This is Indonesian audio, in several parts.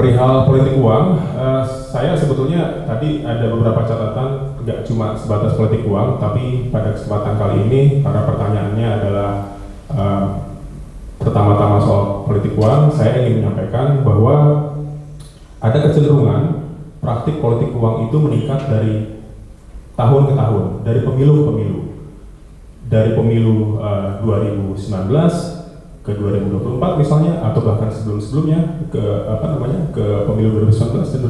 Perihal politik uang, saya sebetulnya tadi ada beberapa catatan, nggak cuma sebatas politik uang, tapi pada kesempatan kali ini karena pertanyaannya adalah pertama-tama soal politik uang, saya ingin menyampaikan bahwa ada kecenderungan praktik politik uang itu meningkat dari tahun ke tahun, dari pemilu ke pemilu, dari pemilu 2019 ke 2024 misalnya, atau bahkan sebelum-sebelumnya ke pemilu 2019 dan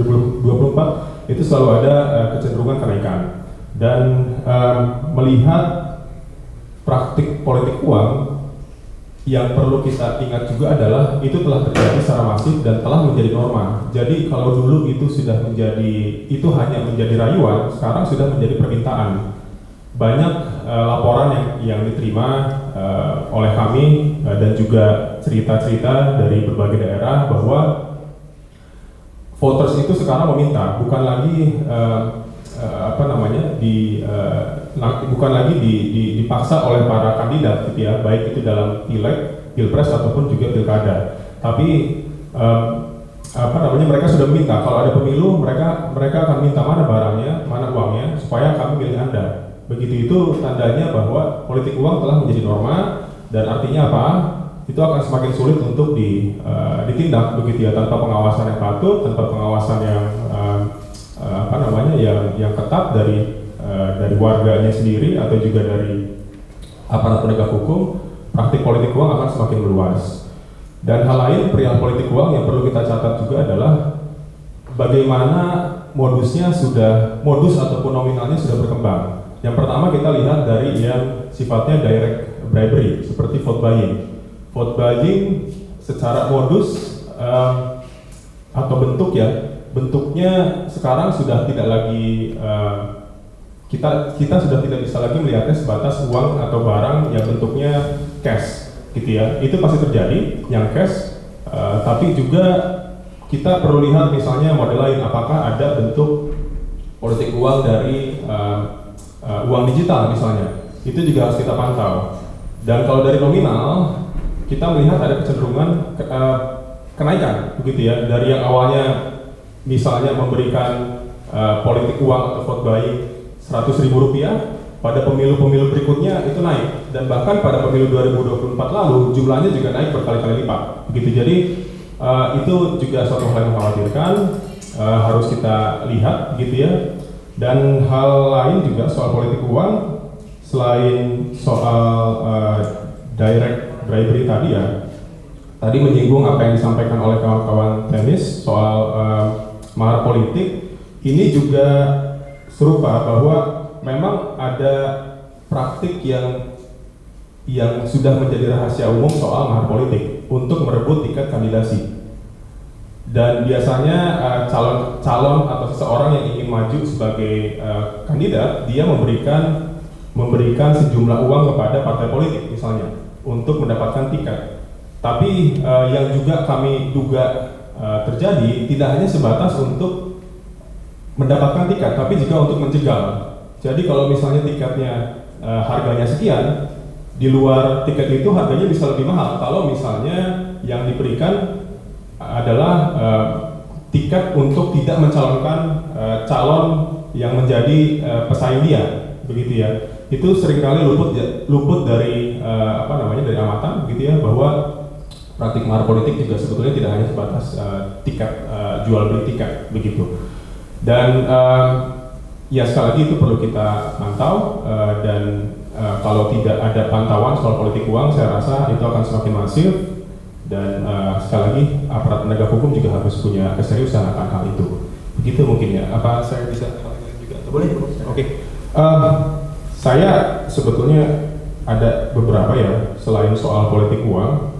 2024 itu selalu ada kecenderungan kenaikan. Dan melihat praktik politik uang, yang perlu kita ingat juga adalah itu telah terjadi secara masif dan telah menjadi norma. Jadi kalau dulu itu hanya menjadi rayuan, sekarang sudah menjadi permintaan. Banyak laporan yang diterima oleh kami dan juga cerita-cerita dari berbagai daerah bahwa voters itu sekarang meminta, bukan lagi dipaksa oleh para kandidat gitu ya, baik itu dalam pileg, pilpres ataupun juga pilkada. Tapi mereka sudah meminta kalau ada pemilu, mereka akan minta mana barangnya, mana uangnya, supaya kami pilih Anda. Begitu itu tandanya bahwa politik uang telah menjadi norma, dan artinya apa? Itu akan semakin sulit untuk ditindak begitu ya, tanpa pengawasan yang patut, tanpa pengawasan yang ketat dari warganya sendiri atau juga dari aparat penegak hukum. Praktik politik uang akan semakin meluas. Dan hal lain perihal politik uang yang perlu kita catat juga adalah bagaimana modus ataupun nominalnya sudah berkembang. Yang pertama kita lihat dari yang sifatnya direct bribery seperti vote buying. Vote buying secara modus atau bentuknya sekarang sudah tidak lagi kita sudah tidak bisa lagi melihatnya sebatas uang atau barang yang bentuknya cash gitu ya. Itu pasti terjadi yang cash, tapi juga kita perlu lihat misalnya model lain, apakah ada bentuk politik uang dari uang digital misalnya. Itu juga harus kita pantau. Dan kalau dari nominal, kita melihat ada kecenderungan kenaikan begitu ya, dari yang awalnya misalnya memberikan politik uang atau vote buying Rp100.000, pada pemilu-pemilu berikutnya itu naik, dan bahkan pada pemilu 2024 lalu jumlahnya juga naik berkali-kali lipat begitu. Jadi itu juga suatu hal yang mengkhawatirkan, harus kita lihat gitu ya. Dan hal lain juga soal politik uang, selain soal direct bribery tadi ya, tadi menyinggung apa yang disampaikan oleh kawan-kawan tenis soal mahar politik. Ini juga serupa bahwa memang ada praktik yang sudah menjadi rahasia umum soal mahar politik untuk merebut tiket kandidasi. Dan biasanya calon atau seseorang yang ingin maju sebagai kandidat, dia memberikan sejumlah uang kepada partai politik misalnya untuk mendapatkan tiket. Tapi yang juga kami duga terjadi tidak hanya sebatas untuk mendapatkan tiket, tapi juga untuk menjegal. Jadi kalau misalnya tiketnya harganya sekian, di luar tiket itu harganya bisa lebih mahal kalau misalnya yang diberikan adalah tiket untuk tidak mencalonkan calon yang menjadi pesaing dia, begitu ya. Itu seringkali luput dari dari amatan, begitu ya, bahwa praktik mahar politik juga sebetulnya tidak hanya sebatas tiket jual beli tiket, begitu. Dan ya sekali lagi itu perlu kita pantau, dan kalau tidak ada pantauan soal politik uang, saya rasa itu akan semakin masif. Dan sekali lagi aparat penegak hukum juga harus punya keseriusan akan hal itu. Begitu mungkin ya. Apa saya bisa juga? Boleh? Oke. Saya sebetulnya ada beberapa ya, selain soal politik uang.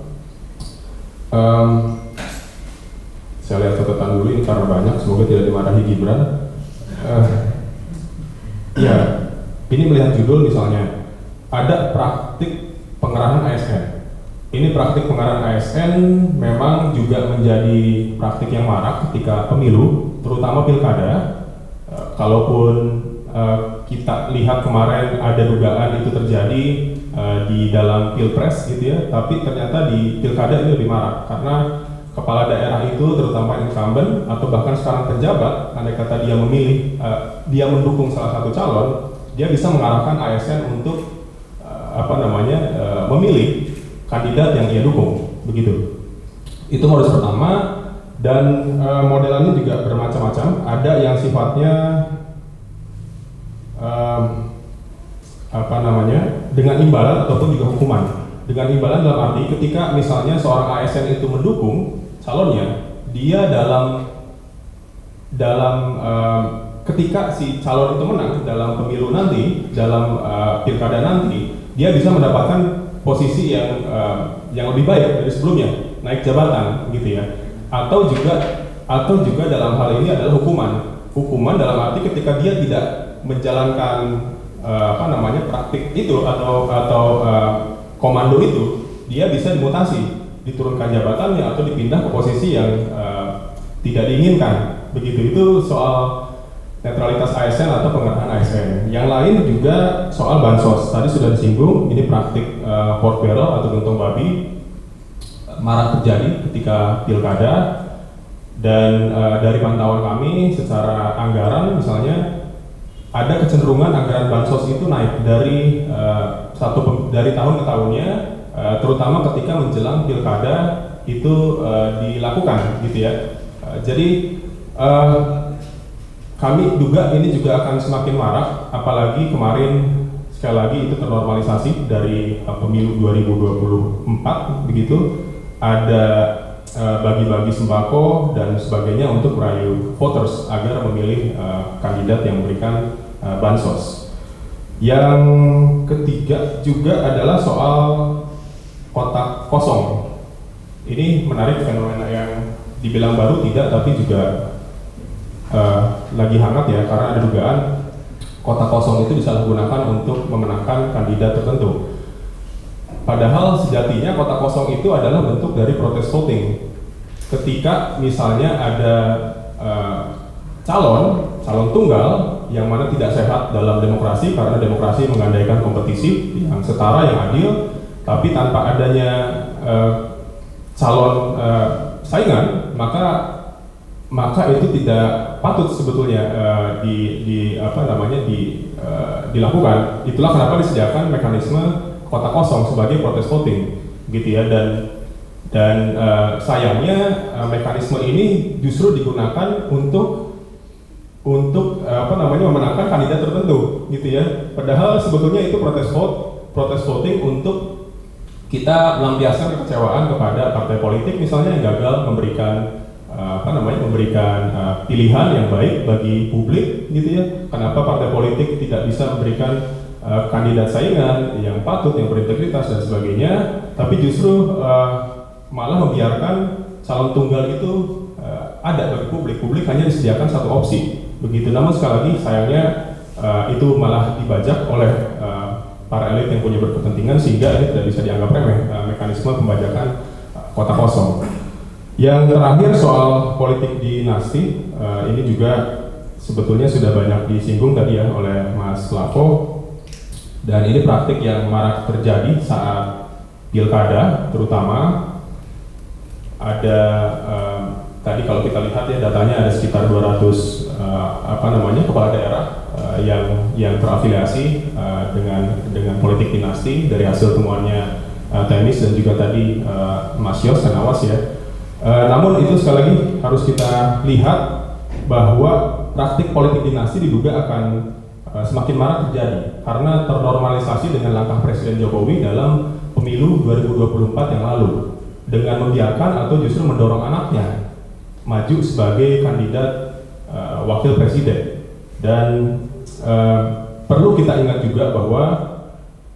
Saya lihat catatan dulu ini karena banyak, semoga tidak dimarahi Gibran. Ya, ini melihat judul misalnya, ada praktik pengerahan ASN. Ini praktik pengerahan ASN memang juga menjadi praktik yang marak ketika pemilu, terutama pilkada. Kalaupun kita lihat kemarin ada dugaan itu terjadi di dalam pilpres gitu ya, tapi ternyata di pilkada ini lebih marak karena kepala daerah itu, terutama incumbent atau bahkan sekarang penjabat, andai kata dia memilih, dia mendukung salah satu calon, dia bisa mengarahkan ASN untuk memilih kandidat yang ia dukung, begitu. Itu modus pertama. Dan modelannya juga bermacam-macam. Ada yang sifatnya dengan imbalan ataupun juga hukuman. Dengan imbalan dalam arti ketika misalnya seorang ASN itu mendukung calonnya, dia ketika si calon itu menang dalam pemilu nanti, dalam pilkada nanti, dia bisa mendapatkan posisi yang lebih baik dari sebelumnya, naik jabatan, gitu ya. Atau juga dalam hal ini adalah hukuman dalam arti ketika dia tidak menjalankan praktik itu atau komando itu, dia bisa dimutasi, diturunkan jabatannya atau dipindah ke posisi yang tidak diinginkan, begitu. Itu soal netralitas ASN atau pengerahan ASN. Yang lain juga soal bansos, tadi sudah disinggung, ini praktik pork barrel atau gentong babi marak terjadi ketika pilkada. Dan dari pantauan kami secara anggaran misalnya ada kecenderungan anggaran bansos itu naik dari tahun ke tahunnya, terutama ketika menjelang pilkada itu dilakukan, gitu ya. Jadi kami duga ini juga akan semakin marak, apalagi kemarin sekali lagi itu ternormalisasi dari pemilu 2024, begitu. Ada bagi-bagi sembako dan sebagainya untuk merayu voters agar memilih kandidat yang memberikan bansos. Yang ketiga juga adalah soal kotak kosong. Ini menarik, fenomena yang dibilang baru tidak, tapi juga lagi hangat ya, karena ada dugaan kotak kosong itu disalahgunakan untuk memenangkan kandidat tertentu. Padahal sejatinya kotak kosong itu adalah bentuk dari protes voting. Ketika misalnya ada calon tunggal yang mana tidak sehat dalam demokrasi, karena demokrasi mengandaikan kompetisi yang setara, yang adil, tapi tanpa adanya calon saingan, maka itu tidak patut sebetulnya dilakukan. Itulah kenapa disediakan mekanisme kotak kosong sebagai protes voting, gitu ya. Dan sayangnya mekanisme ini justru digunakan untuk memenangkan kandidat tertentu, gitu ya. Padahal sebetulnya itu protes voting untuk kita melampiaskan kekecewaan kepada partai politik misalnya yang gagal memberikan pilihan yang baik bagi publik, gitu ya. Kenapa partai politik tidak bisa memberikan kandidat saingan yang patut, yang berintegritas dan sebagainya, tapi justru malah membiarkan calon tunggal itu ada bagi publik. Publik hanya disediakan satu opsi, begitu. Namun sekali lagi sayangnya itu malah dibajak oleh para elit yang punya berkepentingan, sehingga ini tidak bisa dianggap remeh, mekanisme pembajakan kotak kosong. Yang terakhir soal politik dinasti, ini juga sebetulnya sudah banyak disinggung tadi ya oleh Mas Lavo. Dan ini praktik yang marak terjadi saat pilkada, terutama ada tadi kalau kita lihat ya datanya ada sekitar 200 kepala daerah yang terafiliasi dengan politik dinasti dari hasil temuannya Temis dan juga tadi Mas Yos dan Awas ya. Namun itu sekali lagi harus kita lihat bahwa praktik politik dinasti diduga akan semakin marak terjadi karena ternormalisasi dengan langkah Presiden Jokowi dalam pemilu 2024 yang lalu dengan membiarkan atau justru mendorong anaknya maju sebagai kandidat wakil presiden. Dan perlu kita ingat juga bahwa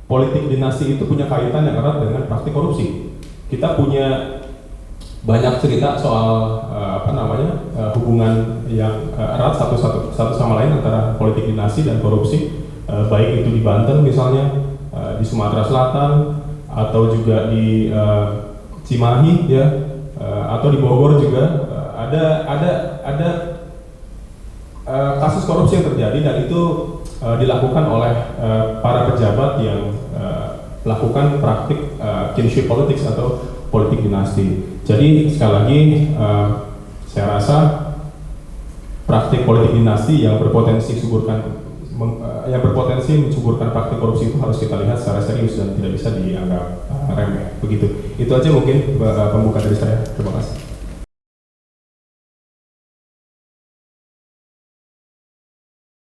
politik dinasti itu punya kaitan yang erat dengan praktik korupsi. Kita punya banyak cerita soal hubungan yang erat satu sama lain antara politik dinasti dan korupsi, baik itu di Banten misalnya, di Sumatera Selatan, atau juga di Cimahi ya, atau di Bogor juga ada kasus korupsi yang terjadi, dan itu dilakukan oleh para pejabat yang melakukan praktik kinship politics atau politik dinasti. Jadi sekali lagi saya rasa praktik politik dinasti yang berpotensi mensuburkan praktik korupsi itu harus kita lihat secara serius dan tidak bisa dianggap remeh. Begitu. Itu aja mungkin pembuka dari saya. Terima kasih.